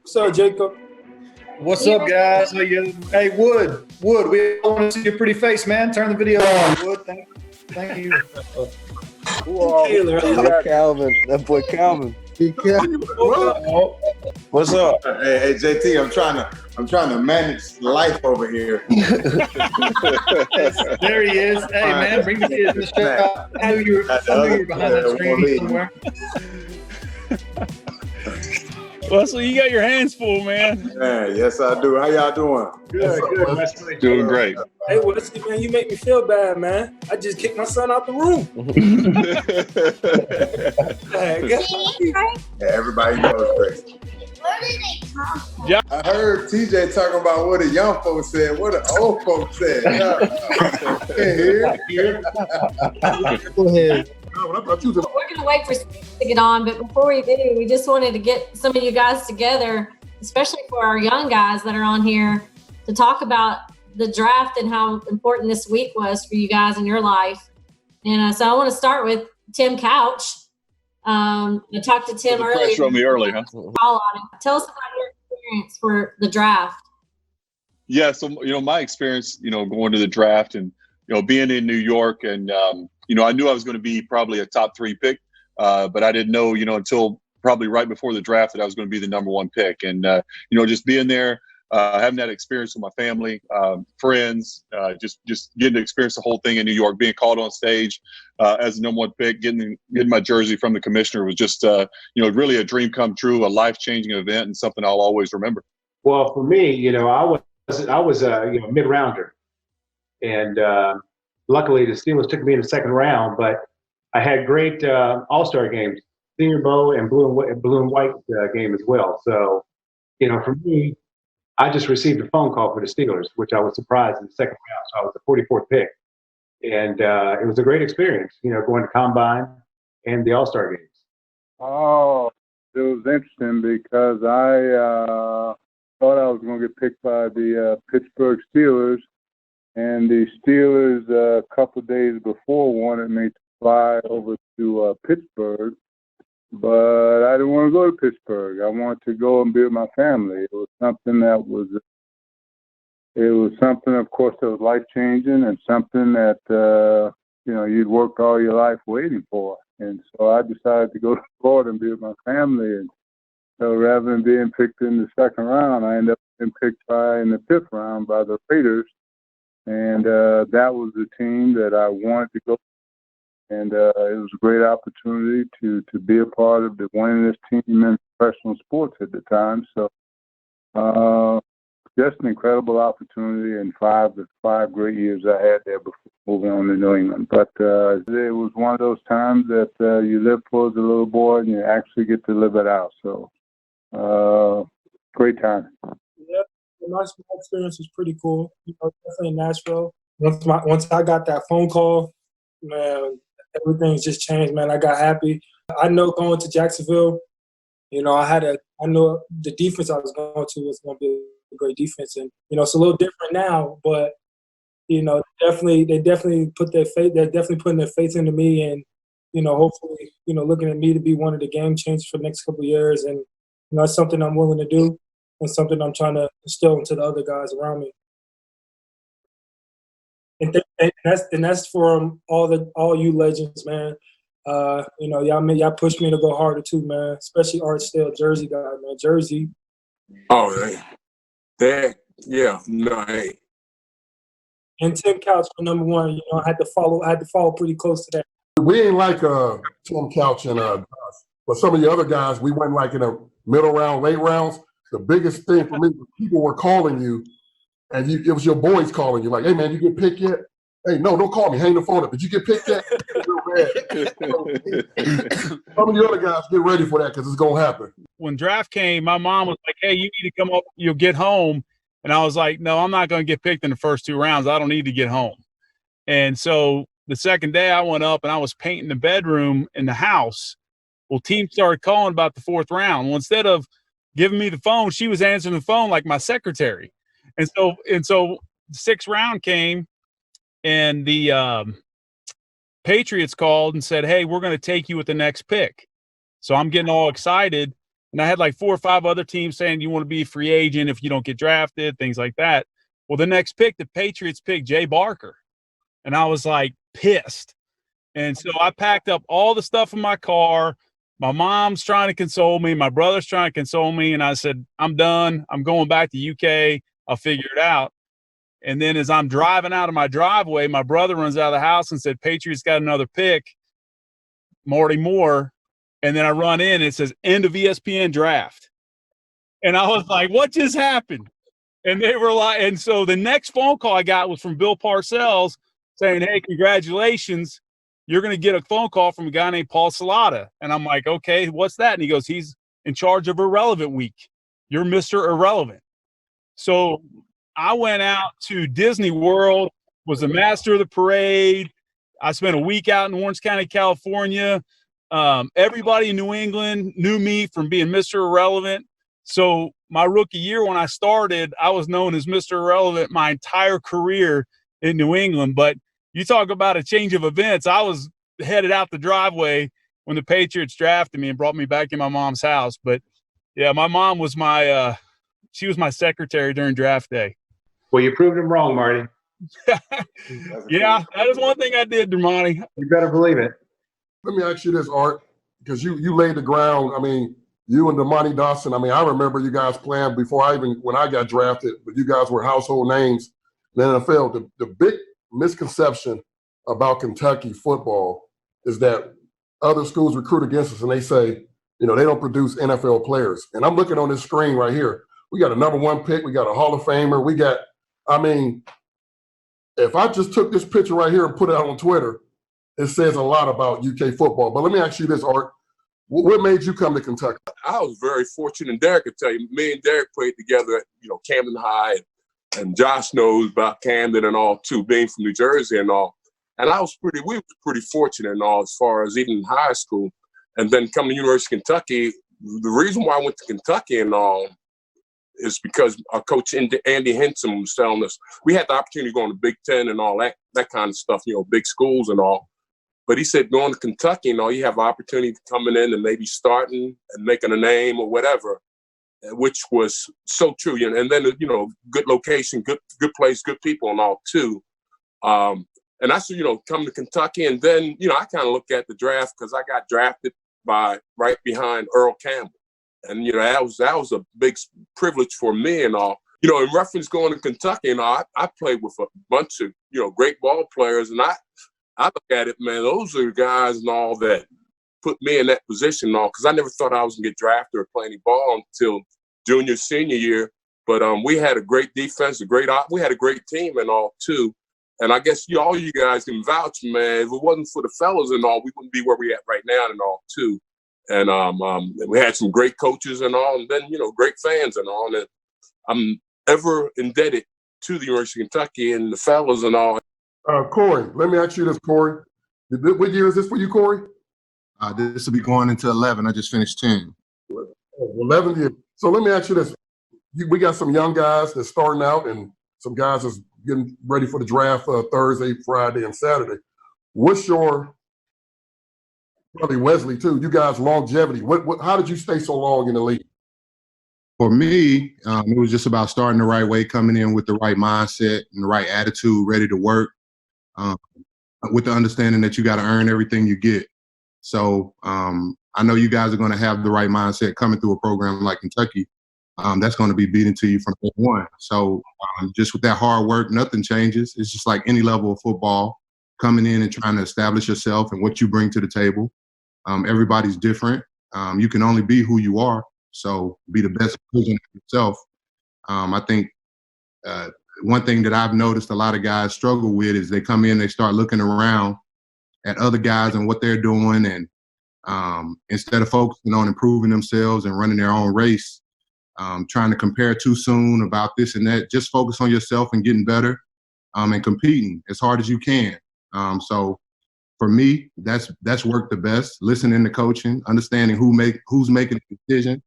What's up, Jacob? What's up, guys? How you? Hey, Wood, we want to see your pretty face, man. Turn the video on, Wood. Thank you. Calvin, that boy Calvin. What's up? Hey, JT, I'm trying to manage life over here. There he is. Hey, man, bring the kids in the show. I knew you were behind that screen somewhere. Russell, you got your hands full, man. Man, yes, I do. How y'all doing? Good. Doing great. Hey, Wesley, man, you make me feel bad, man. I just kicked my son out the room. Yeah, everybody knows Grace. Where did they come from? Yeah. I heard TJ talking about what the young folks said, what the old folks said. Go ahead. We're going to wait for Steve to get on, but before we do, we just wanted to get some of you guys together, especially for our young guys that are on here, to talk about the draft and how important this week was for you guys in your life. And so I want to start with Tim Couch. I talked to Tim earlier. Pressure on me early, huh? Tell us about your experience for the draft. Yeah, so my experience, going to the draft and being in New York, and I knew I was going to be probably a top 3 pick, but I didn't know, until probably right before the draft that I was going to be the number 1 pick. And just being there, having that experience with my family, friends, just getting to experience the whole thing in New York, being called on stage as the number 1 pick, getting my jersey from the commissioner was just really a dream come true, a life-changing event, and something I'll always remember. Well, for me, I was a mid-rounder, and luckily the Steelers took me in the second round. But I had great all-star games, Senior Bowl and blue and white game as well. So, for me, I just received a phone call for the Steelers, which I was surprised in the second round. So I was the 44th pick, and it was a great experience, going to Combine and the All-Star games. Oh, it was interesting because I thought I was going to get picked by the Pittsburgh Steelers, and the Steelers a couple of days before wanted me to fly over to Pittsburgh, but I didn't want to go to Pittsburgh. I wanted to go and be with my family. It was something, of course, that was life-changing and something that, you'd worked all your life waiting for. And so I decided to go to Florida and be with my family. And so rather than being picked in the second round, I ended up being picked in the 5th round by the Raiders. And that was the team that I wanted to go. And it was a great opportunity to be a part of the winningest team in professional sports at the time. So just an incredible opportunity, and five great years I had there before moving on to New England. But it was one of those times that you live for as a little boy and you actually get to live it out. So great time. Yeah, my experience was pretty cool. Definitely in Nashville. Once I got that phone call, man, everything's just changed, man. I got happy. I know going to Jacksonville, I know the defense I was going to was going to be a great defense, and it's a little different now. But they definitely put their faith. They're definitely putting their faith into me, and hopefully, looking at me to be one of the game changers for the next couple of years. And it's something I'm willing to do, and something I'm trying to instill into the other guys around me. And that's for all you legends, man. Y'all pushed me to go harder too, man. Especially Art Still, Jersey guy, man. Jersey. Oh, hey. And Tim Couch for number 1. I had to follow pretty close to that. We ain't like Tim Couch and Josh, but some of the other guys, we went like in a middle round, late rounds. The biggest thing for me was people were calling you, and it was your boys calling you, like, "Hey man, you get picked yet? Hey, no, don't call me. Hang the phone up. Did you get picked yet?" Some of the other guys get ready for that because it's gonna happen. When draft came, my mom was like, "Hey, you need to come up. You'll get home." And I was like, "No, I'm not going to get picked in the first 2 rounds. I don't need to get home." And so the second day I went up and I was painting the bedroom in the house. Well, team started calling about the 4th round. Well, instead of giving me the phone, she was answering the phone like my secretary. And so the 6th round came, and the Patriots called and said, "Hey, we're going to take you with the next pick." So I'm getting all excited. And I had like 4 or 5 other teams saying you want to be a free agent if you don't get drafted, things like that. Well, the next pick, the Patriots picked Jay Barker. And I was like pissed. And so I packed up all the stuff in my car. My mom's trying to console me. My brother's trying to console me. And I said, I'm done. I'm going back to UK. I'll figure it out. And then as I'm driving out of my driveway, my brother runs out of the house and said, Patriots got another pick, Marty Moore. And then I run in and it says end of ESPN draft. And I was like, what just happened? And they were like, and so the next phone call I got was from Bill Parcells saying, hey, congratulations. You're going to get a phone call from a guy named Paul Salata. And I'm like, okay, what's that? And he goes, he's in charge of Irrelevant Week. You're Mr. Irrelevant. So I went out to Disney World, was the master of the parade. I spent a week out in Orange County, California. Everybody in New England knew me from being Mr. Irrelevant. So my rookie year when I started, I was known as Mr. Irrelevant my entire career in New England. But you talk about a change of events. I was headed out the driveway when the Patriots drafted me and brought me back in my mom's house. But yeah, my mom was she was my secretary during draft day. Well, you proved him wrong, Marty. Yeah, that is one thing I did, Dermonti. You better believe it. Let me ask you this, Art, because you laid the ground. I mean, you and Dermonti Dawson, I mean, I remember you guys playing when I got drafted, but you guys were household names in the NFL. The big misconception about Kentucky football is that other schools recruit against us and they say, they don't produce NFL players. And I'm looking on this screen right here. We got a #1 pick. We got a Hall of Famer. If I just took this picture right here and put it out on Twitter, it says a lot about UK football. But let me ask you this, Art. What made you come to Kentucky? I was very fortunate, and Derek could tell you, me and Derek played together at, Camden High, and Josh knows about Camden and all too, being from New Jersey and all. And we were pretty fortunate and all as far as even in high school. And then coming to University of Kentucky, the reason why I went to Kentucky and all is because our coach Andy Henson was telling us we had the opportunity to go on the Big Ten and all that kind of stuff, big schools and all. But he said going to Kentucky and all, you have an opportunity to coming in and maybe starting and making a name or whatever, which was so true. And then, good location, good place, good people and all too. And I said, come to Kentucky. And then, I kind of look at the draft because I got drafted right behind Earl Campbell. And, that was a big privilege for me and all. In reference going to Kentucky and all, I played with a bunch of, great ball players. And I look at it, man, those are the guys and all that put me in that position and all, because I never thought I was going to get drafted or play any ball until junior, senior year. But we had a great defense, we had a great team and all too. And I guess all you guys can vouch, man, if it wasn't for the fellas and all, we wouldn't be where we at right now and all too. And we had some great coaches and all, and then, great fans and all. And I'm ever indebted to the University of Kentucky and the fellas and all. Corey, let me ask you this, Corey. What year is this for you, Corey? This will be going into 11. I just finished 10. 11 years. So let me ask you this. We got some young guys that's starting out and some guys that's getting ready for the draft Thursday, Friday, and Saturday. What's your, probably Wesley too, you guys' longevity? How did you stay so long in the league? For me, it was just about starting the right way, coming in with the right mindset and the right attitude, ready to work, with the understanding that you got to earn everything you get. So I know you guys are going to have the right mindset coming through a program like Kentucky. That's going to be beaten to you from day one. So just with that hard work, nothing changes. It's just like any level of football, coming in and trying to establish yourself and what you bring to the table. Everybody's different. You can only be who you are. So be the best version of yourself. I think one thing that I've noticed a lot of guys struggle with is they come in, they start looking around at other guys and what they're doing. And instead of focusing on improving themselves and running their own race, trying to compare too soon about this and that, just focus on yourself and getting better and competing as hard as you can. So for me, that's worked the best, listening to coaching, understanding who's making the decision.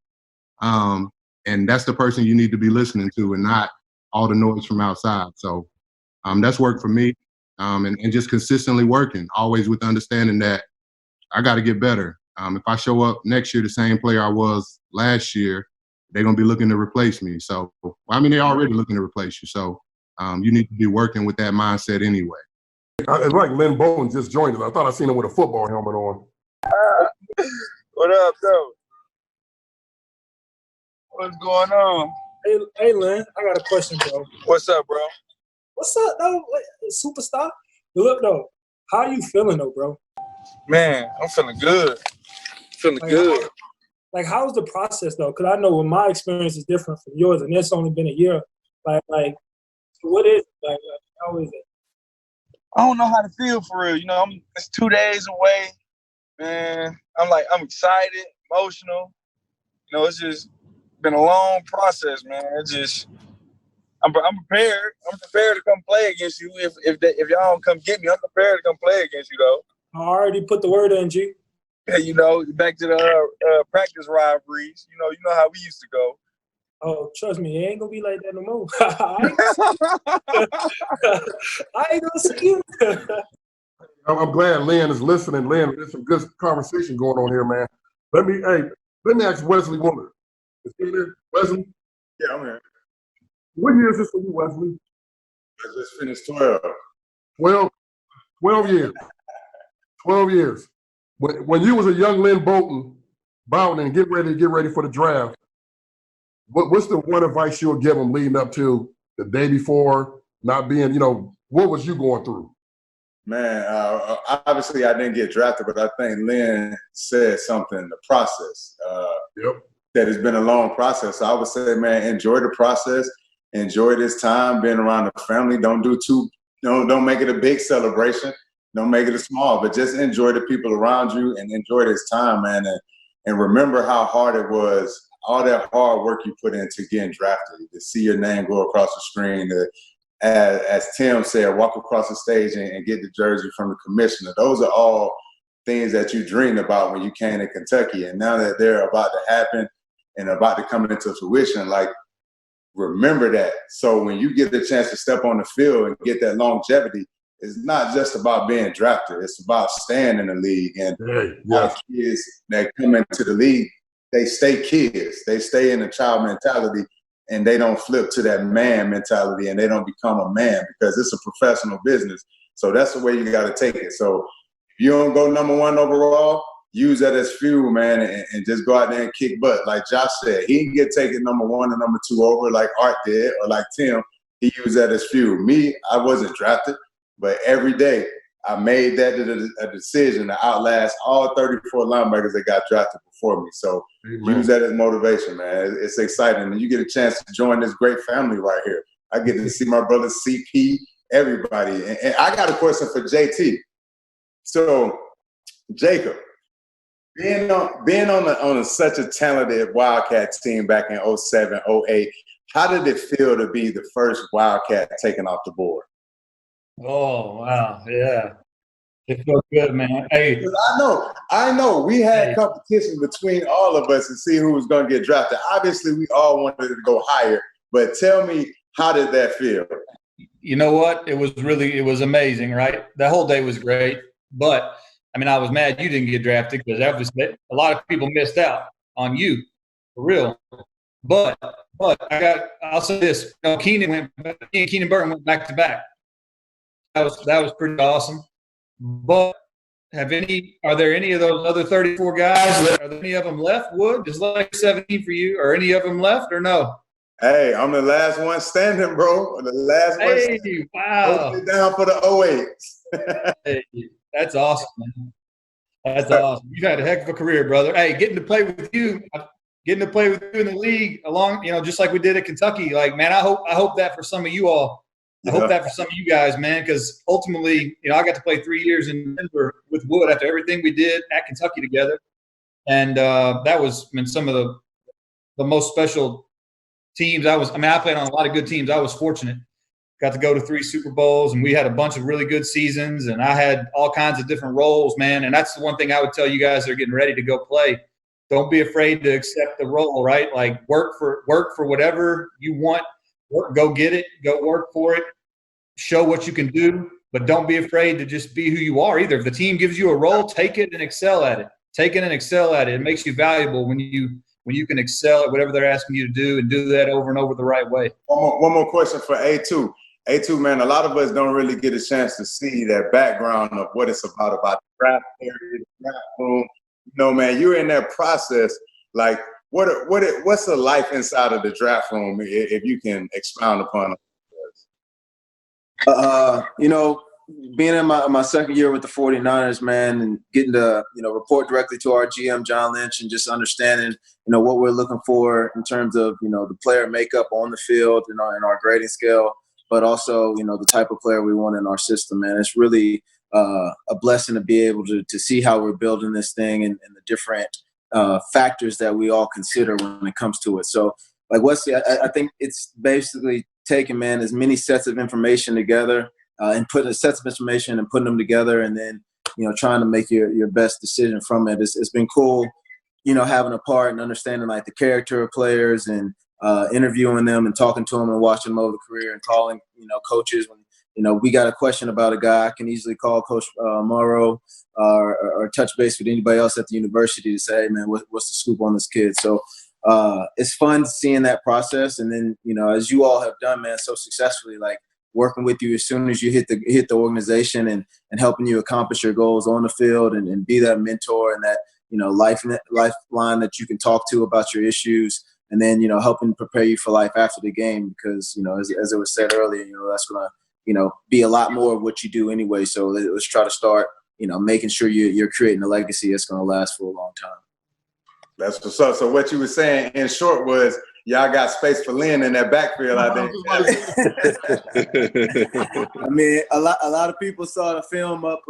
And that's the person you need to be listening to and not all the noise from outside. So that's worked for me. And just consistently working, always with understanding that I got to get better. If I show up next year the same player I was last year, they're going to be looking to replace me. So, I mean, they're already looking to replace you. So you need to be working with that mindset anyway. It's like Lynn Bowden just joined us. I thought I seen him with a football helmet on. What up, though? What's going on? Hey, Lynn, I got a question, bro. What's up, bro? What's up, though? Superstar? Look, though, how you feeling, though, bro? Man, I'm feeling good. Feeling good. How's the process, though? Because I know when my experience is different from yours, and it's only been a year. What is it? How is it? I don't know how to feel for real. You know, it's 2 days away, man. I'm excited, emotional. You know, it's just been a long process, man. I'm prepared. I'm prepared to come play against you. If y'all don't come get me, I'm prepared to come play against you, though. I already put the word in, G. Yeah, you know, back to the practice rivalries. You know how we used to go. Oh, trust me, it ain't gonna be like that no more. I ain't gonna see you. I'm glad Lynn is listening. Lynn, there's some good conversation going on here, man. Let me ask Wesley Woolard. Is he there? Wesley? Yeah, I'm here. What year is this for you, Wesley? I just finished 12. 12 years. 12 years. When you was a young Lynn Bowden and get ready for the draft, what's the one advice you'll give them leading up to the day before, not being, what was you going through? Man, obviously I didn't get drafted, but I think Lynn said something in the process. That it's been a long process. So I would say, man, enjoy the process, enjoy this time being around the family. Don't make it a big celebration. Don't make it a small, but just enjoy the people around you and enjoy this time, man. And remember how hard it was, all that hard work you put into getting drafted, to see your name go across the screen, as Tim said, walk across the stage and get the jersey from the commissioner. Those are all things that you dreamed about when you came to Kentucky. And now that they're about to happen and about to come into fruition, remember that. So when you get the chance to step on the field and get that longevity, it's not just about being drafted. It's about staying in the league. And kids that come into the league, they stay kids. They stay in the child mentality, and they don't flip to that man mentality, and they don't become a man, because it's a professional business. So that's the way you got to take it. So if you don't go number 1 overall, use that as fuel, man, and just go out there and kick butt. Like Josh said, he didn't get taken number 1 and number 2 over like Art did, or like Tim. He used that as fuel. Me, I wasn't drafted, but every day I made that a decision to outlast all 34 linebackers that got drafted before me. So use that as motivation, man. It's exciting. And you get a chance to join this great family right here. I get to see my brother CP, everybody. And I got a question for JT. So, Jacob, being on such a talented Wildcat team back in 07, 08, how did it feel to be the first Wildcat taken off the board? Oh, wow. Yeah. It felt good, man. Hey, I know. We had competition between all of us to see who was going to get drafted. Obviously, we all wanted to go higher, but tell me, how did that feel? You know what? It was amazing, right? That whole day was great. But, I mean, I was mad you didn't get drafted, because a lot of people missed out on you, for real. But I'll say this. Keenan Burton went back to back. That was pretty awesome. But are there any of those other 34 guys? Are there any of them left, Wood? Is like 17 for you? Are any of them left or no? Hey, I'm the last one standing, bro. The last one standing. Wow. Hold it down for the 08s. Hey, that's awesome, man. That's awesome. You've had a heck of a career, brother. Hey, getting to play with you in the league along, just like we did at Kentucky. Like, man, I hope that for some of you all. I hope that for some of you guys, man, because ultimately, I got to play 3 years in Denver with Wood after everything we did at Kentucky together. And that was some of the most special teams. I played on a lot of good teams. I was fortunate. Got to go to 3 Super Bowls, and we had a bunch of really good seasons, and I had all kinds of different roles, man. And that's the one thing I would tell you guys that are getting ready to go play. Don't be afraid to accept the role, right? Like, work for whatever you want. Go get it. Go work for it. Show what you can do, but don't be afraid to just be who you are either. If the team gives you a role, take it and excel at it. take it and excel at it. It makes you valuable when you can excel at whatever they're asking you to do and do that over and over the right way. One more question for A2. A2, man, a lot of us don't really get a chance to see that background of what it's about the draft area, the draft room. You know, man, you're in that process. Like, what's the life inside of the draft room, if you can expound upon it? You know, being in my second year with the 49ers, man, and getting to, you know, report directly to our GM, John Lynch, and just understanding, you know, what we're looking for in terms of, you know, the player makeup on the field and our grading scale, but also, you know, the type of player we want in our system, man. It's really a blessing to be able to see how we're building this thing and the different factors that we all consider when it comes to it. So, like, I think it's basically taking, man, as many sets of information together and putting sets of information and putting them together, and then, you know, trying to make your best decision from it. It's been cool, you know, having a part and understanding like the character of players and interviewing them and talking to them and watching them over the career and calling, you know, coaches when, you know, we got a question about a guy, I can easily call Coach Morrow or touch base with anybody else at the university to say, hey, man, what's the scoop on this kid? So it's fun seeing that process. And then, you know, as you all have done, man, so successfully, like working with you as soon as you hit the organization and helping you accomplish your goals on the field and be that mentor and that, you know, lifeline that you can talk to about your issues. And then, you know, helping prepare you for life after the game, because, you know, as it was said earlier, you know, that's going to, you know, be a lot more of what you do anyway. So let's try to start, you know, making sure you're creating a legacy that's going to last for a long time. That's what's up. So what you were saying in short was y'all got space for Lynn in that backfield, I think. I mean, a lot of people saw the film up,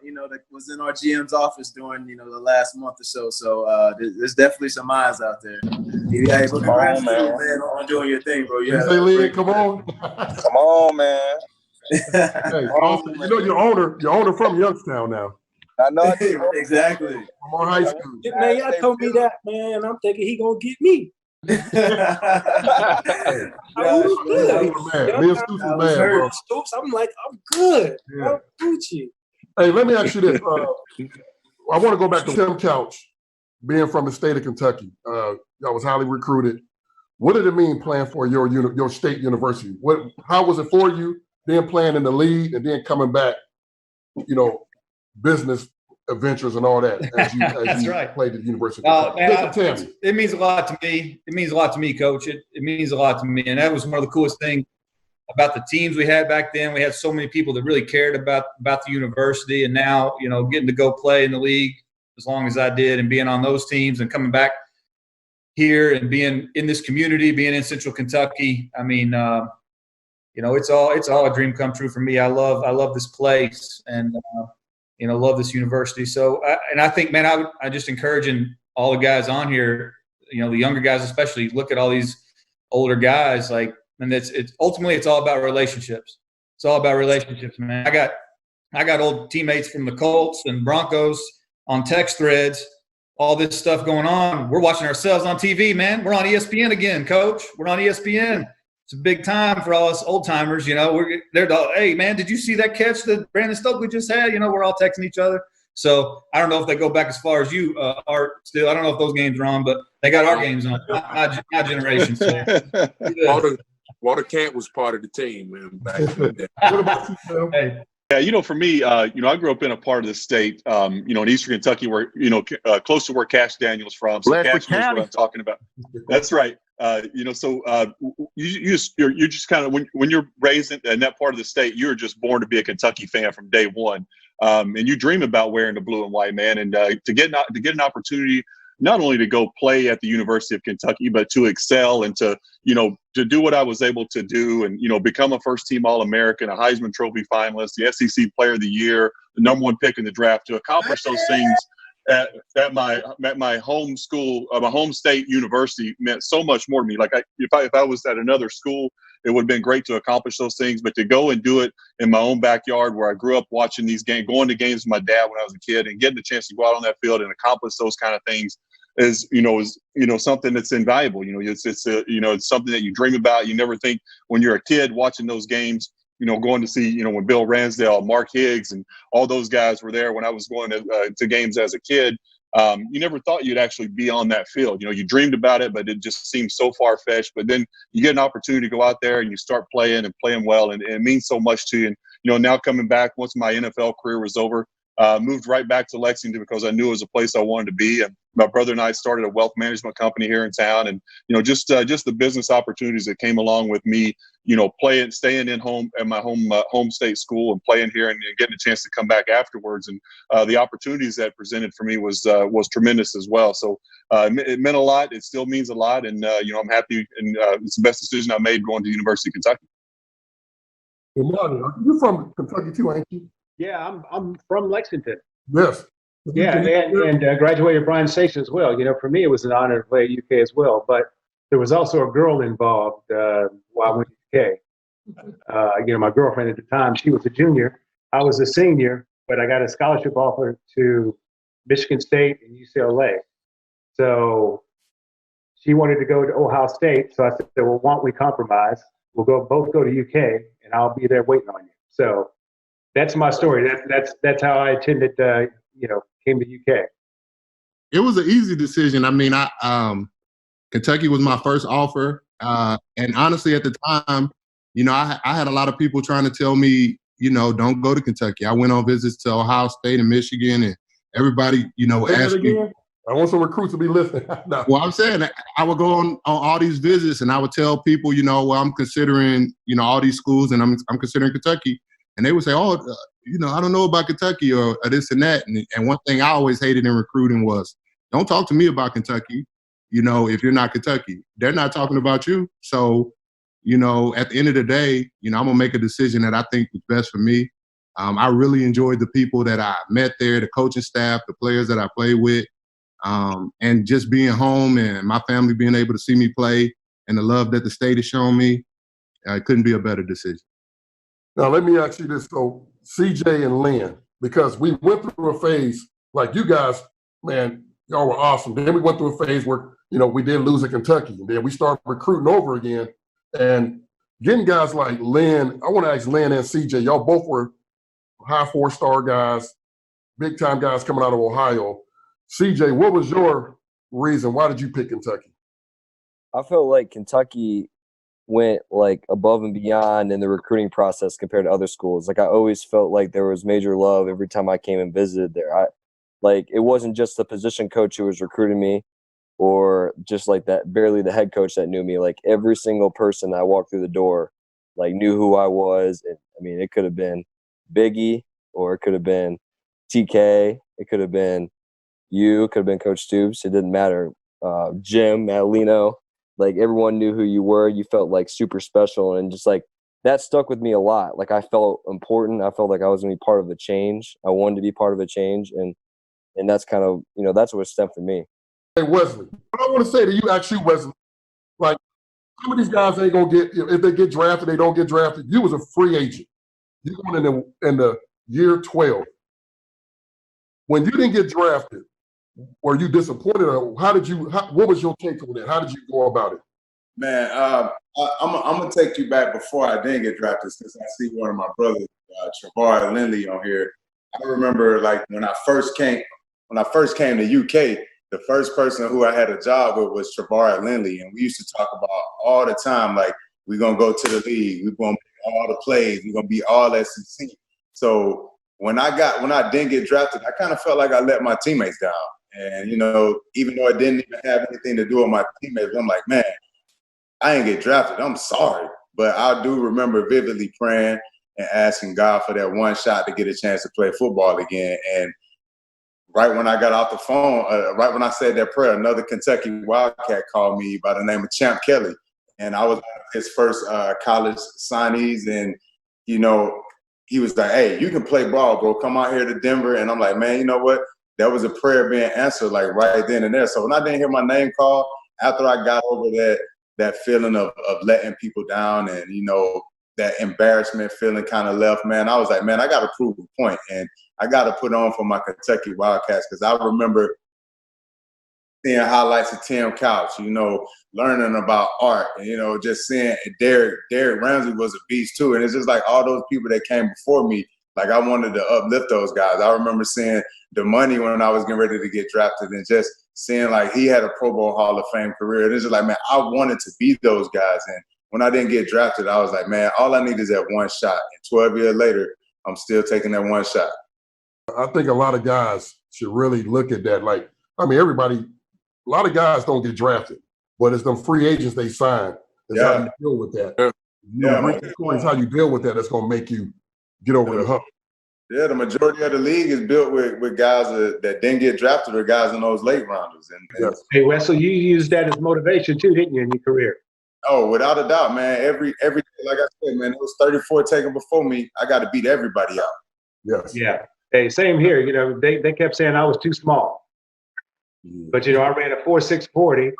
you know, that was in our GM's office during, you know, the last month or so. So there's definitely some eyes out there. Hey, but congrats to you, man, on doing your thing, bro. Yeah, say, Lynn, come on. Come on, man. Hey, also, you know, your owner from Youngstown now. I know I did. Exactly. I'm on high school. Man, y'all told me that, man. I'm thinking he gonna get me. Stoops, I'm like, I'm good. Yeah. I'm Gucci. Hey, let me ask you this. I want to go back to Tim Couch, being from the state of Kentucky. Y'all was highly recruited. What did it mean playing for your state university? How was it for you, then playing in the league and then coming back, you know, business adventures and all that as you played at the University of Kentucky? It means a lot to me. It means a lot to me, Coach. It means a lot to me. And that was one of the coolest things about the teams we had back then. We had so many people that really cared about the university. And now, you know, getting to go play in the league as long as I did and being on those teams and coming back here and being in this community, being in Central Kentucky. I mean, you know, it's all a dream come true for me. I love this place and, you know, love this university. So, I think, man, I just encouraging all the guys on here, you know, the younger guys especially, look at all these older guys, like, and it's ultimately it's all about relationships. It's all about relationships, man. I got old teammates from the Colts and Broncos on text threads, all this stuff going on. We're watching ourselves on TV, man. We're on ESPN again, Coach. We're on ESPN. It's a big time for all us old timers, you know. They're hey, man, did you see that catch that Brandon Stokely just had? You know, we're all texting each other. So I don't know if they go back as far as you are still. I don't know if those games are on, but they got our games on. My generation. So. Yeah. Walter Camp was part of the team, man. Back in the day. What about you, Phil? Hey. Yeah, you know, for me, you know, I grew up in a part of the state, you know, in Eastern Kentucky, where, you know, close to where Cash Daniel's from. So Cash knows what I'm talking about. That's right. You know, so you're just kind of when you're raised in that part of the state, you're just born to be a Kentucky fan from day one, and you dream about wearing the blue and white, man. And to get an opportunity not only to go play at the University of Kentucky, but to excel and to, you know, to do what I was able to do and, you know, become a first-team All-American, a Heisman Trophy finalist, the SEC Player of the Year, the #1 pick in the draft, to accomplish those things at my home school, my home state university meant so much more to me. Like if I was at another school, it would have been great to accomplish those things, but to go and do it in my own backyard where I grew up watching these games, going to games with my dad when I was a kid, and getting the chance to go out on that field and accomplish those kind of things is something that's invaluable. You know, it's something that you dream about. You never think when you're a kid watching those games, you know, going to see, you know, when Bill Ransdale, Mark Higgs, and all those guys were there when I was going to games as a kid. you never thought you'd actually be on that field. You know, you dreamed about it, but it just seemed so far-fetched. But then you get an opportunity to go out there and you start playing and playing well, and it means so much to you. And, you know, now coming back, once my NFL career was over, moved right back to Lexington because I knew it was a place I wanted to be. And my brother and I started a wealth management company here in town. And, you know, just the business opportunities that came along with me, you know, staying in home at my home state school and playing here and getting a chance to come back afterwards. And the opportunities that presented for me was tremendous as well. So it meant a lot. It still means a lot. And, you know, I'm happy, and it's the best decision I made going to the University of Kentucky. Well, Marty, you're from Kentucky too, ain't you? Yeah, I'm from Lexington. Yes. Yeah, and graduated Bryan Station as well. You know, for me, it was an honor to play at UK as well. But there was also a girl involved while I went to UK. You know, my girlfriend at the time, she was a junior. I was a senior, but I got a scholarship offer to Michigan State and UCLA. So she wanted to go to Ohio State. So I said, well, why don't we compromise? We'll both go to UK, and I'll be there waiting on you. So that's my story. That's how I attended. You know, came to UK. It was an easy decision. I mean, Kentucky was my first offer, and honestly, at the time, you know, I had a lot of people trying to tell me, you know, don't go to Kentucky. I went on visits to Ohio State and Michigan, and everybody, you know, asked me. I want some recruits to be listening. No. Well, I'm saying I would go on all these visits, and I would tell people, you know, well, I'm considering, you know, all these schools, and I'm considering Kentucky, and they would say, oh, you know, I don't know about Kentucky or this and that. And one thing I always hated in recruiting was, don't talk to me about Kentucky, you know, if you're not Kentucky. They're not talking about you. So, you know, at the end of the day, you know, I'm going to make a decision that I think is best for me. I really enjoyed the people that I met there, the coaching staff, the players that I played with, and just being home and my family being able to see me play and the love that the state has shown me. It couldn't be a better decision. Now, let me ask you this. So, CJ and Lynn, because we went through a phase, like you guys, man, y'all were awesome. Then we went through a phase where, you know, we did lose at Kentucky. And then we started recruiting over again. And getting guys like Lynn, I want to ask Lynn and CJ, y'all both were high 4-star guys, big-time guys coming out of Ohio. CJ, what was your reason? Why did you pick Kentucky? I felt like Kentucky went like above and beyond in the recruiting process compared to other schools. Like I always felt like there was major love every time I came and visited there. Like it wasn't just the position coach who was recruiting me or just like that, barely the head coach that knew me. Like every single person that walked through the door like knew who I was. And I mean, it could have been Biggie or it could have been TK. It could have been you. It could have been Coach Stoops. It didn't matter. Jim, Matalino. Like everyone knew who you were. You felt like super special, and just like that stuck with me a lot. Like I felt important. I felt like I was going to be part of a change. I wanted to be part of a change, and that's kind of, you know, that's what stemmed for me. Hey Wesley, what I want to say to you, actually, Wesley, like some of these guys ain't gonna get, if they get drafted, they don't get drafted. You was a free agent. You going in the year 12. When you didn't get drafted, were you disappointed, or what was your take on that? How did you go about it? Man, I'm gonna take you back before I didn't get drafted, since I see one of my brothers, Travar Lindley, on here. I remember like when I first came to UK, the first person who I had a job with was Travar Lindley, and we used to talk about all the time, like, we're gonna go to the league, we're gonna make all the plays, we're gonna be all SEC. So when I didn't get drafted, I kind of felt like I let my teammates down. And, you know, even though it didn't even have anything to do with my teammates, I'm like, man, I didn't get drafted. I'm sorry. But I do remember vividly praying and asking God for that one shot to get a chance to play football again. And right when I got off the phone, right when I said that prayer, another Kentucky Wildcat called me by the name of Champ Kelly. And I was his first college signees. And, you know, he was like, hey, you can play ball, bro. Come out here to Denver. And I'm like, man, you know what? That was a prayer being answered like right then and there. So when I didn't hear my name called, after I got over that feeling of letting people down and, you know, that embarrassment feeling kind of left, man, I was like, man, I got to prove a point. And I got to put on for my Kentucky Wildcats, because I remember seeing highlights of Tim Couch, you know, learning about art, and, you know, just seeing Derek Ramsey was a beast too. And it's just like all those people that came before me, Like I wanted to uplift those guys. I remember seeing the money when I was getting ready to get drafted and just seeing like he had a Pro Bowl Hall of Fame career. It's just like, man, I wanted to be those guys. And when I didn't get drafted, I was like, man, all I need is that one shot. And 12 years later, I'm still taking that one shot. I think a lot of guys should really look at that. Like, I mean, a lot of guys don't get drafted, but it's them free agents they sign. Is how you deal with that. It's how you deal with that that's going to make you get over the hump. Yeah, the majority of the league is built with guys that didn't get drafted or guys in those late rounders. And Hey, Wesley, you used that as motivation too, didn't you, in your career? Oh, without a doubt, man. Every like I said, man, it was 34 taken before me. I got to beat everybody out. Yes. Yeah. Hey, same here. You know, they kept saying I was too small, but you know, I ran a 4.6 40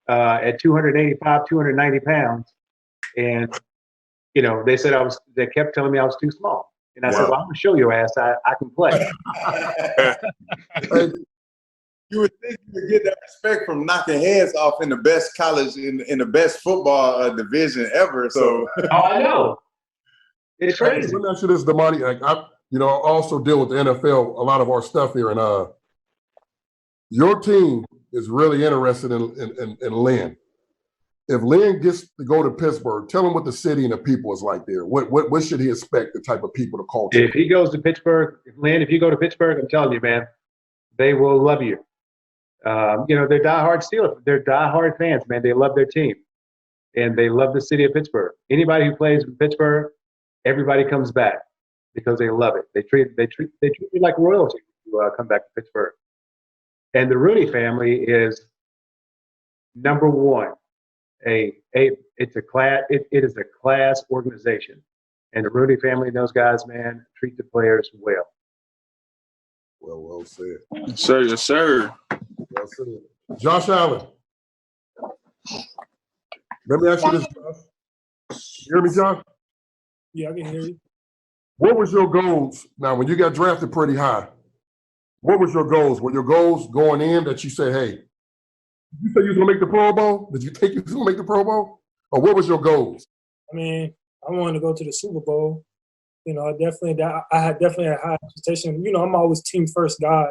at 285, 290 pounds, and you know, they said they kept telling me I was too small. And I said, well, I'm going to show your ass I can play. You would think you would get that respect from knocking heads off in the best college, in the best football division ever. So I know. It's crazy. Let me ask you this, Damani. Like I also deal with the NFL, a lot of our stuff here. And your team is really interested in Lynn. If Lynn gets to go to Pittsburgh, tell him what the city and the people is like there. What should he expect, the type of people, the culture? If he goes to Pittsburgh, if you go to Pittsburgh, I'm telling you, man, they will love you. You know, they're diehard Steelers. They're diehard fans, man. They love their team, and they love the city of Pittsburgh. Anybody who plays in Pittsburgh, everybody comes back because they love it. They treat you like royalty when you come back to Pittsburgh. And the Rooney family is number one. It's a class. It is a class organization, and the Rooney family and those guys, man, treat the players well. Well said. Yes, sir. Yes, sir. Well said. Josh Allen. Let me ask you this, Josh. You hear me, John? Yeah, I can hear you. What was your goals? Now, when you got drafted pretty high, what was your goals? Were your goals going in that you said, hey, you said you was gonna make the Pro Bowl? Did you think you was gonna make the Pro Bowl? Or what was your goals? I mean, I wanted to go to the Super Bowl. You know, I had definitely had high expectation. You know, I'm always team first guy.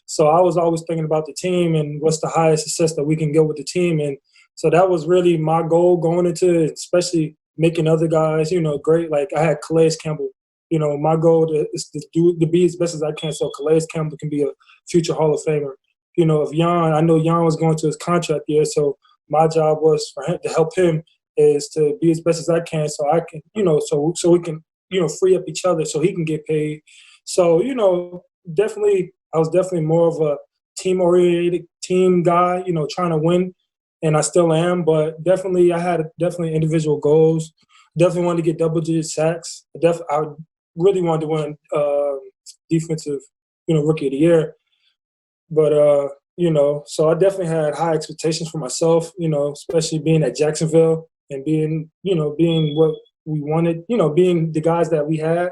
So I was always thinking about the team and what's the highest success that we can get with the team. And so that was really my goal going into it, especially making other guys, you know, great. Like I had Calais Campbell. You know, my goal is to be as best as I can so Calais Campbell can be a future Hall of Famer. You know, if I know Jan was going to his contract year, so my job was for him to help him is to be as best as I can so I can, you know, so we can, you know, free up each other so he can get paid. So, you know, I was definitely more of a team-oriented team guy, you know, trying to win, and I still am, but definitely I had individual goals. Definitely wanted to get double-digit sacks. I really wanted to win defensive, you know, rookie of the year. But, you know, so I definitely had high expectations for myself, you know, especially being at Jacksonville and being what we wanted, you know, being the guys that we had.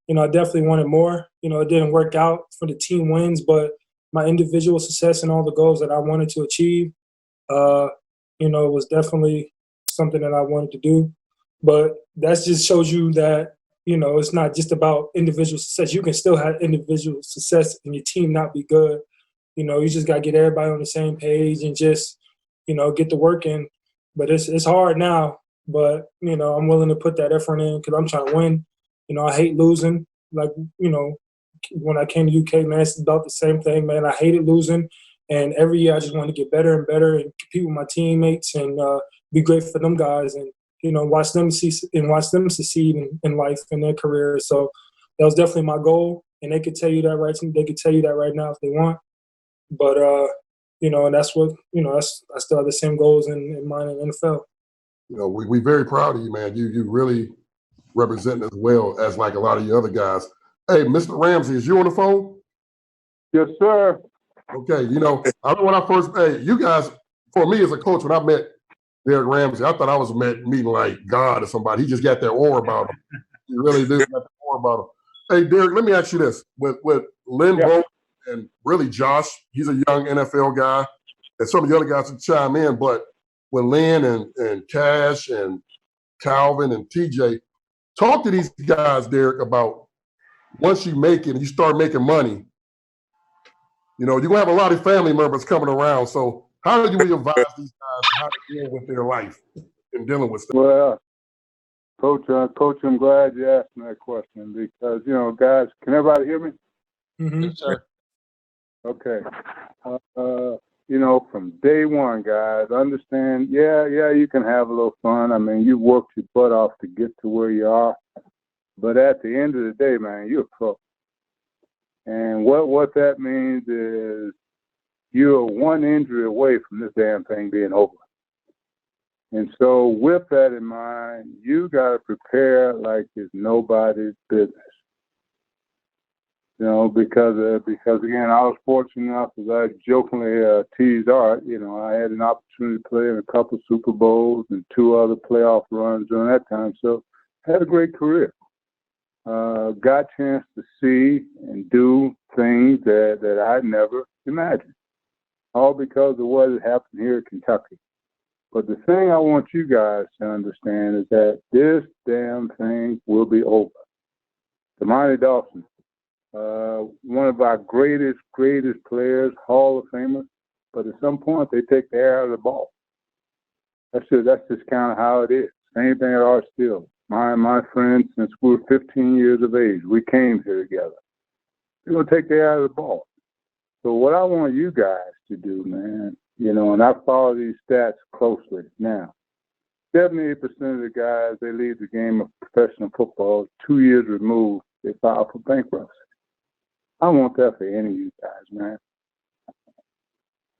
You know, I definitely wanted more. You know, it didn't work out for the team wins, but my individual success and all the goals that I wanted to achieve, you know, was definitely something that I wanted to do. But that just shows you that, you know, it's not just about individual success. You can still have individual success and your team not be good. You know, you just got to get everybody on the same page and just, you know, get the work in. But it's hard now. But, you know, I'm willing to put that effort in because I'm trying to win. You know, I hate losing. Like, you know, when I came to UK, man, it's about the same thing, man. I hated losing. And every year I just wanted to get better and better and compete with my teammates and be great for them guys and, you know, watch them succeed in life and their career. So that was definitely my goal. And they could tell you that right now if they want. But, you know, and that's what, you know, I still have the same goals in mind in the NFL. You know, we're very proud of you, man. You really represent as well as like a lot of the other guys. Hey, Mr. Ramsey, is you on the phone? Yes, sir. Okay, you know, I know when I first, you guys, for me as a coach, when I met Derek Ramsey, I thought I was meeting like God or somebody. He just got that aura about him. He really did got that aura about him. Hey, Derek, let me ask you this. With Lynn Bowman and really Josh, he's a young NFL guy, and some of the other guys would chime in, but with Lynn and Cash and Calvin and TJ, talk to these guys, Derek, about once you make it and you start making money, you know, you're gonna have a lot of family members coming around. So how do you advise these guys how to deal with their life and dealing with stuff? Well, Coach, I'm glad you asked me that question because, you know, guys, can everybody hear me? Mm-hmm. Yes, sir. Okay. You know, from day one, guys, understand, yeah, you can have a little fun. I mean, you worked your butt off to get to where you are. But at the end of the day, man, you're a pro. And what that means is you're one injury away from this damn thing being over. And so with that in mind, you got to prepare like it's nobody's business. You know, because again, I was fortunate enough, as I jokingly teased Art, you know, I had an opportunity to play in a couple of Super Bowls and 2 other playoff runs during that time. So I had a great career. Got a chance to see and do things that I never imagined, all because of what had happened here in Kentucky. But the thing I want you guys to understand is that this damn thing will be over. Damani Dawson, one of our greatest players, Hall of Famer, but at some point they take the air out of the ball. That's just kind of how it is. Same thing at Art Steele. My friend, since we were 15 years of age, we came here together. We're going to take the air out of the ball. So what I want you guys to do, man, you know, and I follow these stats closely now. 78% of the guys, they leave the game of professional football 2 years removed, they file for bankruptcy. I want that for any of you guys, man.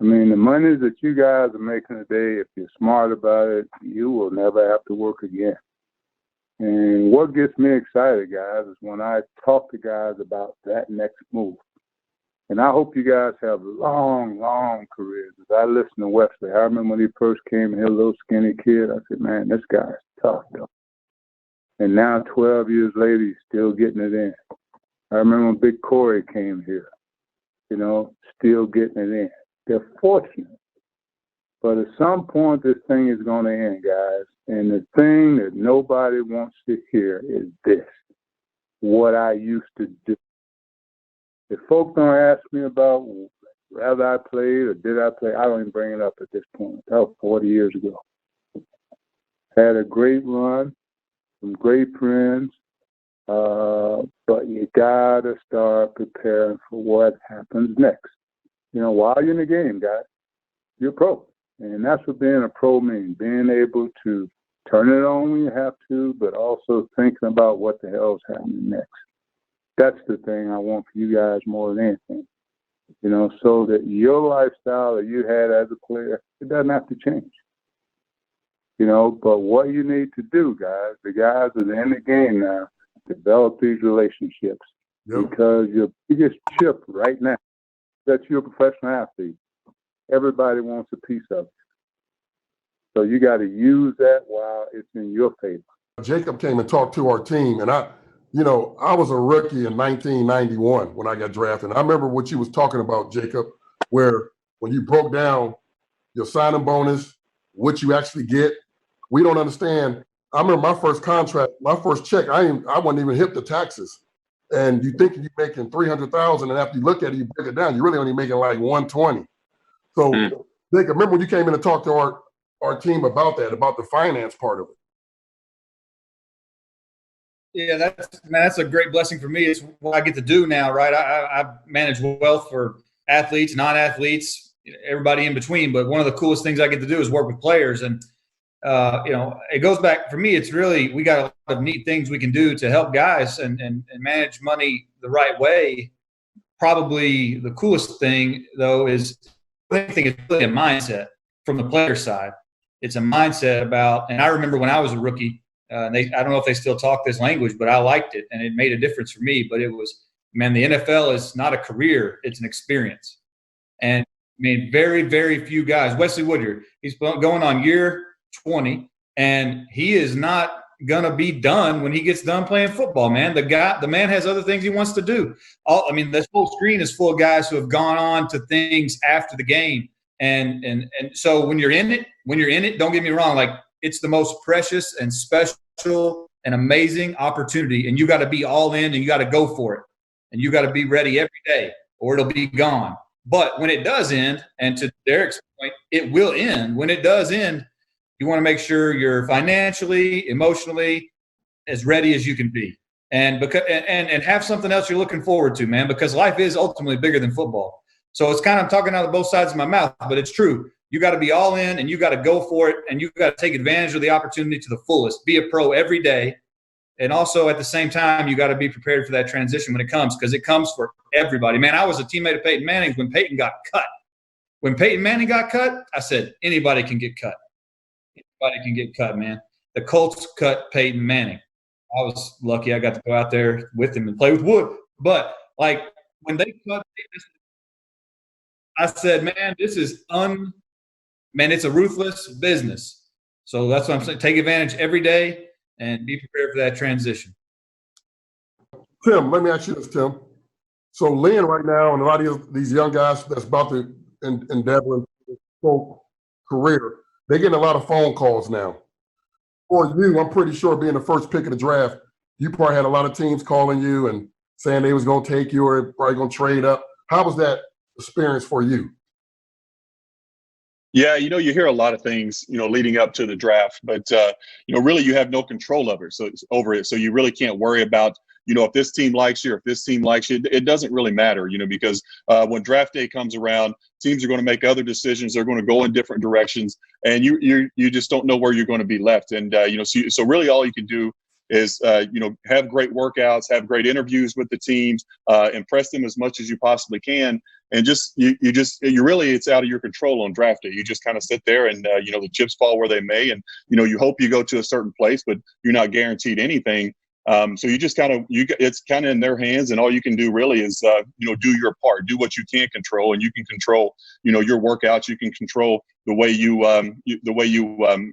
I mean, the money that you guys are making today, if you're smart about it, you will never have to work again. And what gets me excited, guys, is when I talk to guys about that next move. And I hope you guys have long careers. As I listen to Wesley, I remember when he first came here, a little skinny kid, I said, man, this guy's tough, though. And now 12 years later, he's still getting it in. I remember when Big Corey came here, you know, still getting it in. They're fortunate. But at some point, this thing is going to end, guys. And the thing that nobody wants to hear is this, what I used to do. If folks don't ask me about whether I played or did I play, I don't even bring it up at this point. That was 40 years ago. Had a great run, some great friends, but you got to start preparing for what happens next. You know, while you're in the game, guys, you're a pro. And that's what being a pro means, being able to turn it on when you have to, but also thinking about what the hell's happening next. That's the thing I want for you guys more than anything. You know, so that your lifestyle that you had as a player, it doesn't have to change. You know, but what you need to do, guys, the guys that are in the game now, develop these relationships. Yep. Because your biggest chip right now, that you're a professional athlete, everybody wants a piece of it. So you got to use that while it's in your favor. Jacob came and talked to our team, and I was a rookie in 1991 when I got drafted. And I remember what you was talking about, Jacob, where when you broke down your signing bonus, what you actually get, we don't understand. I remember my first contract, my first check, I wasn't even hip to taxes. And you think you're making $300,000, and after you look at it, you break it down, you're really only making like $120,000. So, Jacob, remember when you came in to talk to our team about that, about the finance part of it? Yeah, that's a great blessing for me. It's what I get to do now, right? I manage wealth for athletes, non-athletes, everybody in between. But one of the coolest things I get to do is work with players. And, you know, it goes back for me. It's really, we got a lot of neat things we can do to help guys and manage money the right way. Probably the coolest thing, though, is I think it's really a mindset from the player side. It's a mindset about, and I remember when I was a rookie, I don't know if they still talk this language, but I liked it, and it made a difference for me. But it was, man, the NFL is not a career; it's an experience. And I mean, very, very few guys. Wesley Woodyard, he's going on year 20, and he is not gonna be done when he gets done playing football. Man, the man has other things he wants to do. I mean, this whole screen is full of guys who have gone on to things after the game. And so when you're in it, don't get me wrong, like, it's the most precious and special and amazing opportunity, and you got to be all in and you got to go for it. and you got to be ready every day or it'll be gone. But when it does end, and to Derek's point, it will end. When it does end, you want to make sure you're financially, emotionally as ready as you can be. And because and have something else you're looking forward to, man, because life is ultimately bigger than football. So it's kind of talking out of both sides of my mouth, but it's true. You got to be all in and you got to go for it, and you got to take advantage of the opportunity to the fullest. Be a pro every day. And also at the same time, you got to be prepared for that transition when it comes, because it comes for everybody. Man, I was a teammate of Peyton Manning's when Peyton got cut. When Peyton Manning got cut, I said, anybody can get cut. Anybody can get cut, man. The Colts cut Peyton Manning. I was lucky I got to go out there with him and play with Wood. But, like, when they cut Peyton, I said, man, this is man, it's a ruthless business. So that's what I'm saying. Take advantage every day and be prepared for that transition. Tim, let me ask you this, Tim. So Lynn right now, and a lot of these young guys that's about to endeavor in their career, they're getting a lot of phone calls now. For you, I'm pretty sure being the first pick of the draft, you probably had a lot of teams calling you and saying they was going to take you or probably going to trade up. How was that experience for you? Yeah, you hear a lot of things, leading up to the draft, but really you have no control over it. So you really can't worry about, if this team likes you or if this team likes you. It doesn't really matter, because when draft day comes around, teams are going to make other decisions. They're going to go in different directions, and you just don't know where you're going to be left. And so really all you can do is have great workouts, have great interviews with the teams, impress them as much as you possibly can. And it's out of your control on draft day. You just kind of sit there and, the chips fall where they may. And, you hope you go to a certain place, but you're not guaranteed anything. So you just it's kind of in their hands, and all you can do really is, do your part, do what you can control, and you can control, your workouts. You can control the way you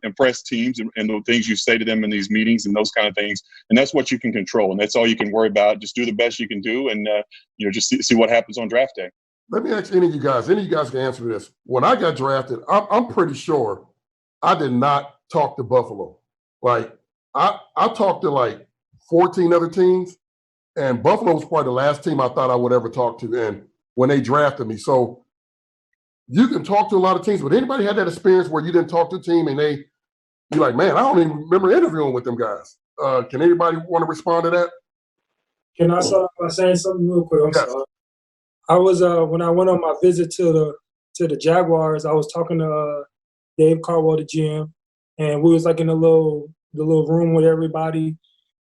impress teams and the things you say to them in these meetings and those kind of things. And that's what you can control. And that's all you can worry about. Just do the best you can do, and, just see what happens on draft day. Let me ask any of you guys can answer this. When I got drafted, I'm pretty sure I did not talk to Buffalo. Like, I talked to like 14 other teams, and Buffalo was probably the last team I thought I would ever talk to. And when they drafted me, so you can talk to a lot of teams, but anybody had that experience where you didn't talk to a team and you're like, man, I don't even remember interviewing with them guys. Can anybody want to respond to that? Can I start by saying something real quick? I'm sorry. I was when I went on my visit to the Jaguars, I was talking to Dave Caldwell, the GM, and we was like in the little room with everybody.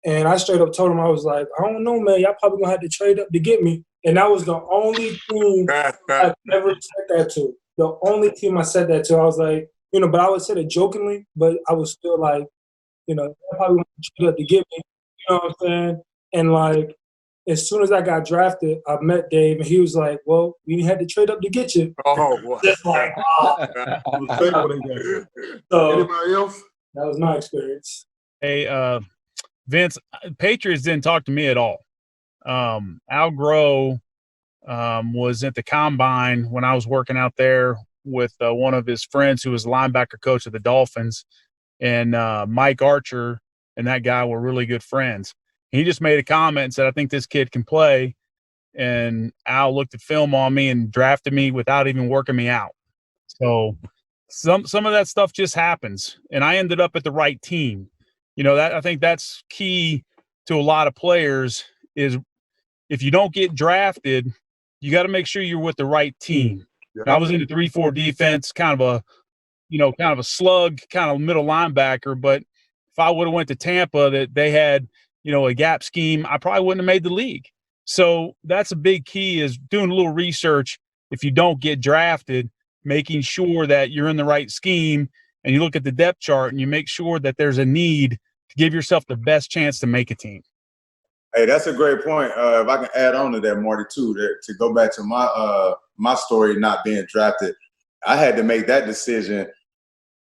And I straight up told him, I was like, I don't know, man, y'all probably gonna have to trade up to get me. And that was the only team I ever said that to. The only team I said that to. I was like, but I would say it jokingly, but I was still like, y'all probably gonna have to trade up to get me. You know what I'm saying? And like, as soon as I got drafted, I met Dave, and he was like, well, we had to trade up to get you. Oh, boy. Just like, So, anybody else? That was my experience. Hey, Vince, Patriots didn't talk to me at all. Al Groh was at the Combine when I was working out there with one of his friends who was linebacker coach of the Dolphins, and Mike Archer and that guy were really good friends. He just made a comment and said, I think this kid can play. And Al looked at film on me and drafted me without even working me out. So some of that stuff just happens. And I ended up at the right team. That I think that's key to a lot of players is if you don't get drafted, you got to make sure you're with the right team. Yeah. I was in the 3-4 defense, kind of a slug, kind of middle linebacker. But if I would have went to Tampa that they had, a gap scheme, I probably wouldn't have made the league. So that's a big key is doing a little research. If you don't get drafted, making sure that you're in the right scheme and you look at the depth chart and you make sure that there's a need to give yourself the best chance to make a team. Hey, that's a great point. If I can add on to that, Marty, too, to go back to my story not being drafted, I had to make that decision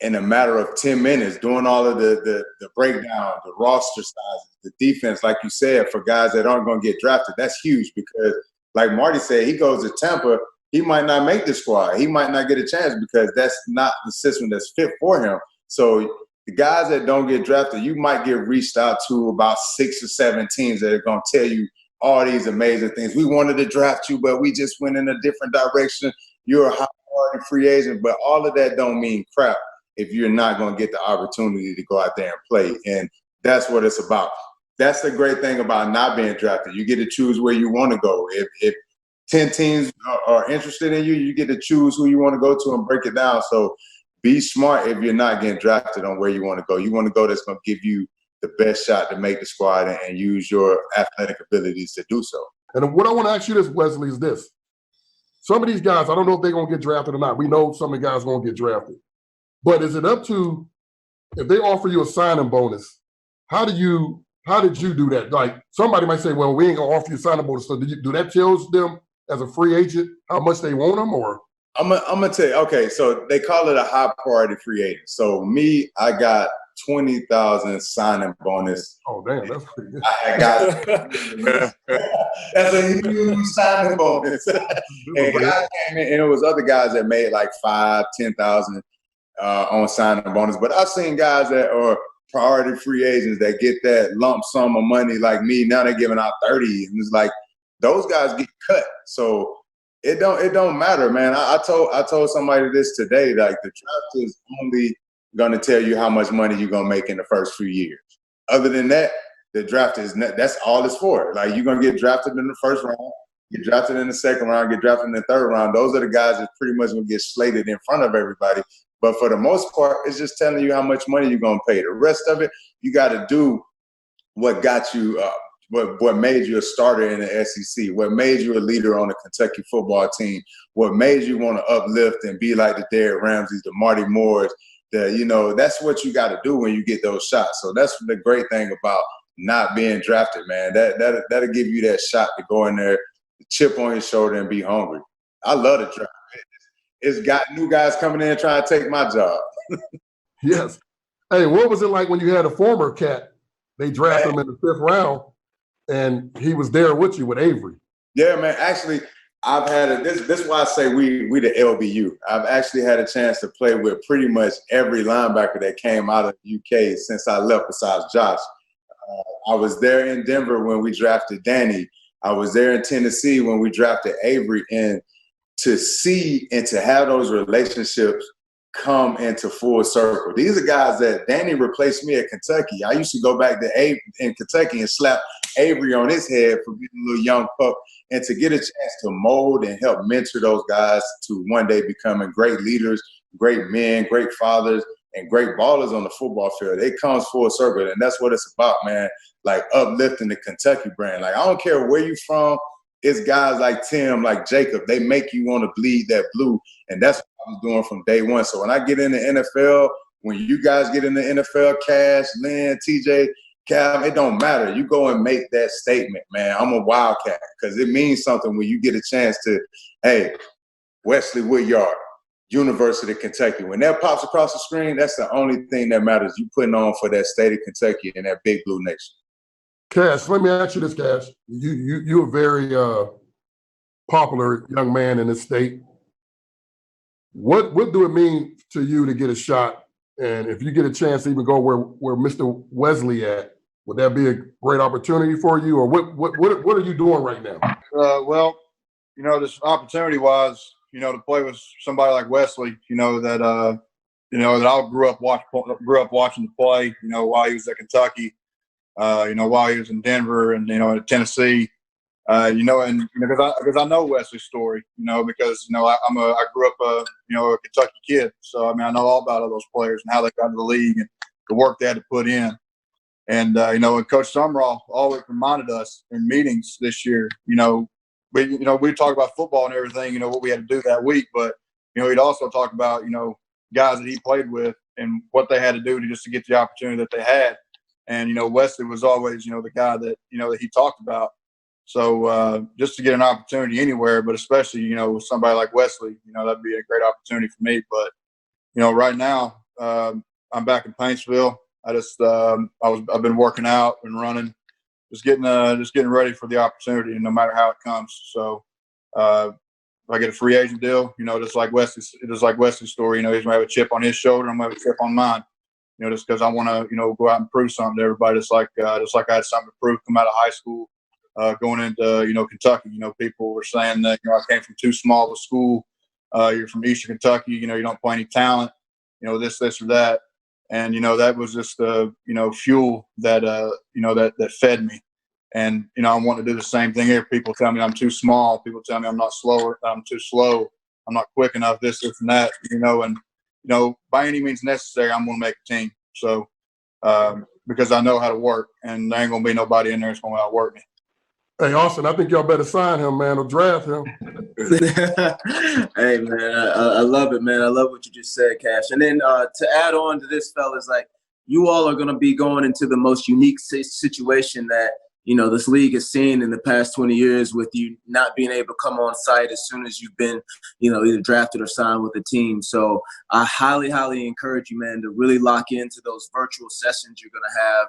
in a matter of 10 minutes, doing all of the breakdown, the roster sizes, the defense, like you said, for guys that aren't going to get drafted. That's huge because, like Marty said, he goes to Tampa, he might not make the squad. He might not get a chance because that's not the system that's fit for him. So the guys that don't get drafted, you might get reached out to about 6 or 7 teams that are going to tell you, all these amazing things. We wanted to draft you, but we just went in a different direction. You're a high priority free agent, but all of that don't mean crap if you're not going to get the opportunity to go out there and play. And that's what it's about. That's the great thing about not being drafted. You get to choose where you want to go. If 10 teams are interested in you, you get to choose who you want to go to and break it down. So be smart if you're not getting drafted on where you want to go. You want to go that's going to give you the best shot to make the squad and use your athletic abilities to do so. And what I want to ask you this, Wesley, is this. Some of these guys, I don't know if they're going to get drafted or not. We know some of the guys are going to get drafted. But is it up to, if they offer you a signing bonus, how did you do that? Like, somebody might say, well, we ain't going to offer you a signing bonus. So do that tells them as a free agent how much they want them? Or I'm gonna tell you, okay, so they call it a high priority free agent. So me, I got 20,000 signing bonus. Oh, damn, that's pretty good. I got that's a huge signing bonus. And guys came in, and it was other guys that made like 5,000, 10,000 on signing bonus. But I've seen guys that are priority free agents that get that lump sum of money like me. Now they're giving out 30, and it's like those guys get cut. So it don't matter, man. I told somebody this today, like the draft is only gonna tell you how much money you're gonna make in the first few years. Other than that, the draft that's all it's for. Like, you're gonna get drafted in the first round, get drafted in the second round, get drafted in the third round. Those are the guys that pretty much gonna get slated in front of everybody. But for the most part, it's just telling you how much money you're gonna pay. The rest of it, you gotta do what got you what made you a starter in the SEC, what made you a leader on the Kentucky football team, what made you want to uplift and be like the Derrick Ramseys, the Marty Moores. That's what you got to do when you get those shots. So that's the great thing about not being drafted, man. That'll give you that shot to go in there, chip on his shoulder, and be hungry. I love the draft. It's got new guys coming in trying to take my job. Yes. Hey, what was it like when you had a former Cat? They drafted him in the 5th round, and he was there with you with Avery. Yeah, man. Actually, I've had this is why I say we the LBU. I've actually had a chance to play with pretty much every linebacker that came out of the UK since I left, besides Josh. I was there in Denver when we drafted Danny. I was there in Tennessee when we drafted Avery. And to see and to have those relationships come into full circle. These are guys that Danny replaced me at Kentucky. I used to go back to Avery in Kentucky and slap Avery on his head for being a little young pup, and to get a chance to mold and help mentor those guys to one day becoming great leaders, great men, great fathers, and great ballers on the football field. It comes full circle, and that's what it's about, man. Like, uplifting the Kentucky brand. Like, I don't care where you're from. It's guys like Tim, like Jacob. They make you want to bleed that blue, and that's what I was doing from day one. So when I get in the NFL, when you guys get in the NFL, Cash, Lynn, TJ, Cam, it don't matter. You go and make that statement, man. I'm a Wildcat, because it means something when you get a chance to, hey, Wesley Woodyard, University of Kentucky. When that pops across the screen, that's the only thing that matters. You putting on for that state of Kentucky and that big blue nation. Cash, let me ask you this, Cash. You're a very popular young man in this state. What do it mean to you to get a shot? And if you get a chance to even go where Mr. Wesley at, would that be a great opportunity for you? Or what are you doing right now? Well, this opportunity-wise, to play with somebody like Wesley, that I grew up watching the play, while he was at Kentucky, while he was in Denver and in Tennessee, and because I know Wesley's story, because I grew up a Kentucky kid, so I know all about all those players and how they got to the league and the work they had to put in, and and Coach Sumrall always reminded us in meetings this year, we talk about football and everything, what we had to do that week, but he'd also talk about guys that he played with and what they had to do to get the opportunity that they had. And, Wesley was always, the guy that, that he talked about. So just to get an opportunity anywhere, but especially, with somebody like Wesley, that'd be a great opportunity for me. But, right now I'm back in Paintsville. I've been working out and running, just getting ready for the opportunity, no matter how it comes. So if I get a free agent deal, just like Wesley's story, he's gonna have a chip on his shoulder, I'm gonna have a chip on mine. Just because I want to, go out and prove something to everybody. Just like I had something to prove, come out of high school, going into, Kentucky. People were saying that, I came from too small of a school. You're from Eastern Kentucky, you don't play any talent, this or that. And, that was just the, fuel that, that fed me. And, I want to do the same thing here. People tell me I'm too small. People tell me I'm too slow. I'm not quick enough, this and that, and, by any means necessary, I'm going to make a team. So, because I know how to work, and there ain't going to be nobody in there that's going to outwork me. Hey, Austin, I think y'all better sign him, man, or draft him. Hey, man, I love it, man. I love what you just said, Cash. And then to add on to this, fellas, like, you all are going to be going into the most unique situation that, this league has seen in the past 20 years, with you not being able to come on site as soon as you've been, either drafted or signed with a team. So I highly, highly encourage you, man, to really lock into those virtual sessions you're going to have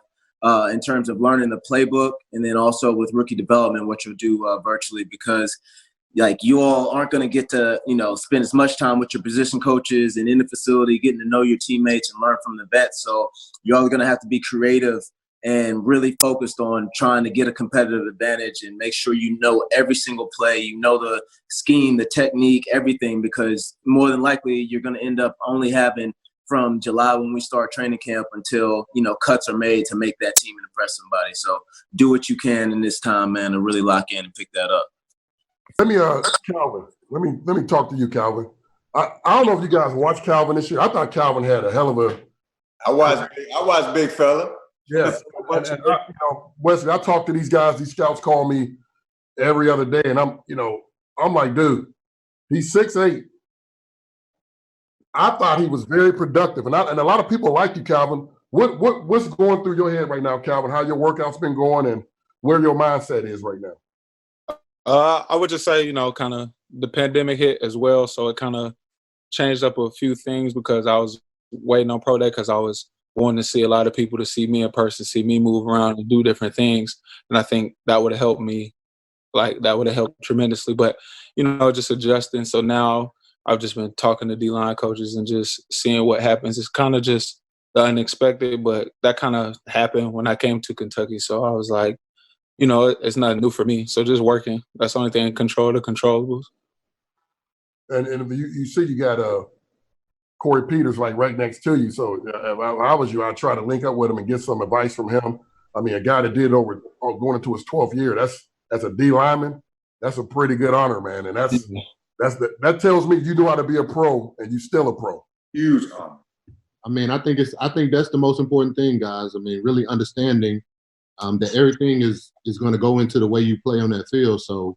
in terms of learning the playbook, and then also with rookie development, what you'll do virtually, because like, you all aren't going to get to, spend as much time with your position coaches and in the facility, getting to know your teammates and learn from the vets. So you're all going to have to be creative and really focused on trying to get a competitive advantage and make sure you know every single play, the scheme, the technique, everything, because more than likely you're going to end up only having from July when we start training camp until, cuts are made to make that team and impress somebody. So do what you can in this time, man, to really lock in and pick that up. Let me, Calvin, let me talk to you, Calvin. I don't know if you guys watched Calvin this year. I thought Calvin had a hell of a. I was big fella. Yes. And Wesley, I talk to these guys. These scouts call me every other day, and I'm like, dude, he's 6'8". I thought he was very productive, and a lot of people like you, Calvin. What's going through your head right now, Calvin? How your workout's been going, and where your mindset is right now? I would just say, kind of the pandemic hit as well, so it kind of changed up a few things, because I was waiting on pro day, because I was wanting to see a lot of people, to see me in person, see me move around and do different things, and I think that would have helped me. Like, that would have helped tremendously. But just adjusting. So now I've just been talking to D-line coaches and just seeing what happens. It's kind of just the unexpected, but that kind of happened when I came to Kentucky. So I was like, it's nothing new for me. So just working. That's the only thing, control the controllables. And you see you got Corey Peters right next to you. So if I was you, I'd try to link up with him and get some advice from him. I mean, a guy that did over going into his 12th year, that's a D lineman. That's a pretty good honor, man. And that tells me you know how to be a pro, and you still a pro. Huge honor. I mean, I think that's the most important thing, guys. I mean, really understanding that everything is going to go into the way you play on that field. So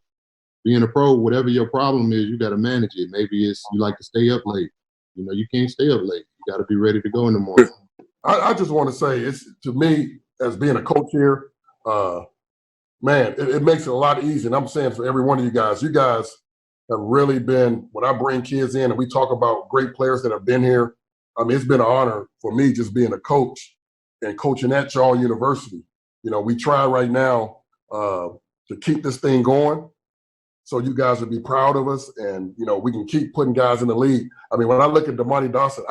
being a pro, whatever your problem is, you got to manage it. Maybe it's you like to stay up late. You can't stay up late. You got to be ready to go in the morning. I just want to say, it's, to me, as being a coach here, man, it makes it a lot easier. And I'm saying for every one of you guys have really been, when I bring kids in and we talk about great players that have been here, I mean, it's been an honor for me just being a coach and coaching at Charles University. We try right now to keep this thing going, so you guys would be proud of us, and we can keep putting guys in the league. I mean, when I look at Damani Dawson,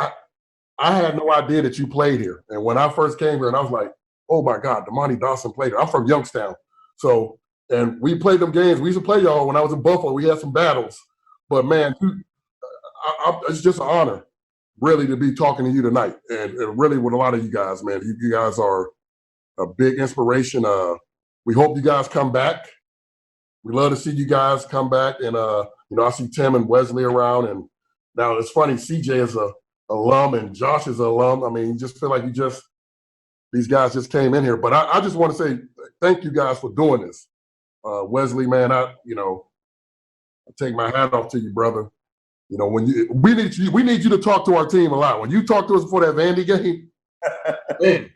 I had no idea that you played here. And when I first came here, and I was like, oh my God, Damani Dawson played here. I'm from Youngstown. So, and we played them games. We used to play y'all when I was in Buffalo. We had some battles. But man, it's just an honor, really, to be talking to you tonight. And really with a lot of you guys, man. You guys are a big inspiration. We hope you guys come back. We love to see you guys come back. And, I see Tim and Wesley around. And now it's funny, CJ is a alum and Josh is an alum. I mean, you just feel like these guys just came in here. But I just want to say thank you guys for doing this. Wesley, man, I take my hat off to you, brother. We need you to talk to our team a lot. When you talk to us before that Vandy game, man.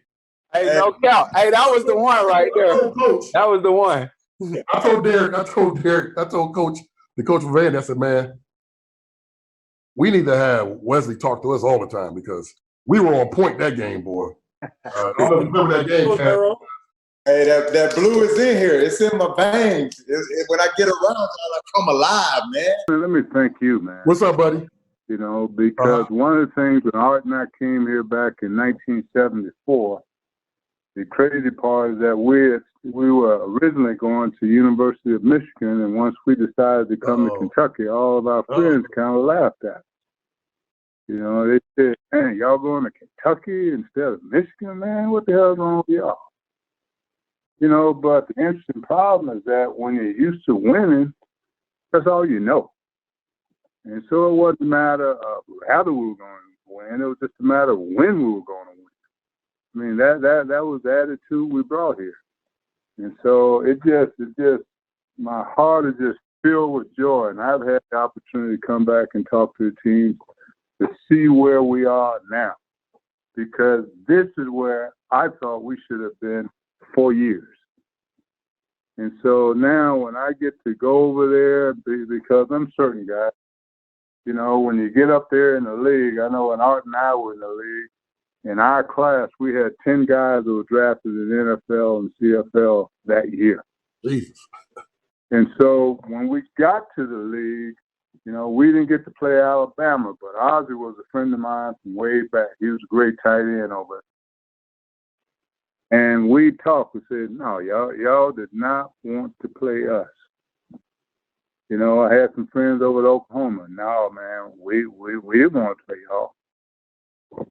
Hey, no doubt. Hey, that was the one right there. That was the one. I told Derek, I told Coach, the coach from Vandy, I said, man, we need to have Wesley talk to us all the time, because we were on point that game, boy. I don't remember that game, Kat. Hey, that blue is in here. It's in my veins. When I get around, I come alive, man. Let me thank you, man. What's up, buddy? Because one of the things when Art and I came here back in 1974, the crazy part is that we were originally going to University of Michigan, and once we decided to come to Kentucky, all of our friends kind of laughed at us. You know, they said, "Man, y'all going to Kentucky instead of Michigan, man? What the hell's wrong with y'all?" You know, but the interesting problem is that when you're used to winning, that's all you know. And so it wasn't a matter of how we were going to win. It was just a matter of when we were going to win. I mean, that was the attitude we brought here. And so it just, my heart is just filled with joy. And I've had the opportunity to come back and talk to the team to see where we are now. Because this is where I thought we should have been 4 years. And so now when I get to go over there, because I'm certain, guys, you know, when you get up there in the league, I know when Art and I were in the league, in our class, we had 10 guys who were drafted in the NFL and CFL that year. Jesus. And so when we got to the league, you know, we didn't get to play Alabama, but Ozzie was a friend of mine from way back. He was a great tight end over there. And we talked. We said, no, y'all did not want to play us. You know, I had some friends over at Oklahoma. No, man, we want to play y'all.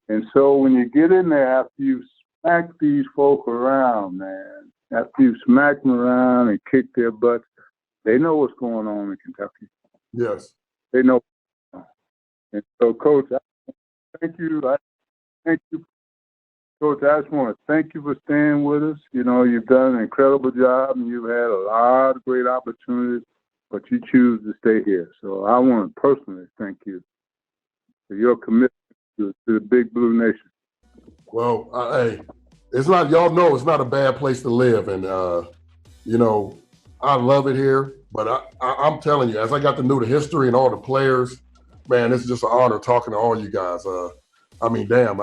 And so when you get in there, after you smack these folk around, man, after you smack them around and kick their butts, they know what's going on in Kentucky. Yes. They know. And so, Coach, thank you. Coach, I just want to thank you for staying with us. You know, you've done an incredible job, and you've had a lot of great opportunities, but you choose to stay here. So I want to personally thank you for your commitment to the Big Blue Nation. Well, hey, it's not, y'all know it's not a bad place to live. And, you know, I love it here. But I'm telling you, as I got to know the history and all the players, man, it's just an honor talking to all you guys. I mean, damn,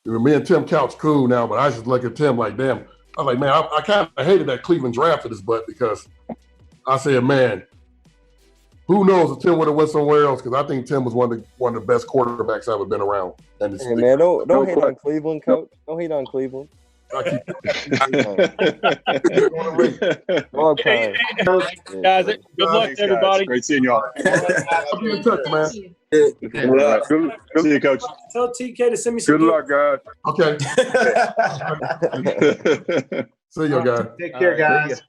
me and Tim Couch cool now, but I just look at Tim like, damn. I was like, man, I kind of hated that Cleveland drafted his butt because I said, man, who knows if Tim would have went somewhere else? Because I think Tim was one of the best quarterbacks I've ever been around. And hey, man, don't hate on Cleveland, Coach. Don't hate on Cleveland. Long time. Guys, good luck to everybody. Great seeing y'all. I'll be in touch, man. Good luck. See you, Coach. Tell TK to send me some. Good luck, guys. Okay. See you, guys. Take care, guys.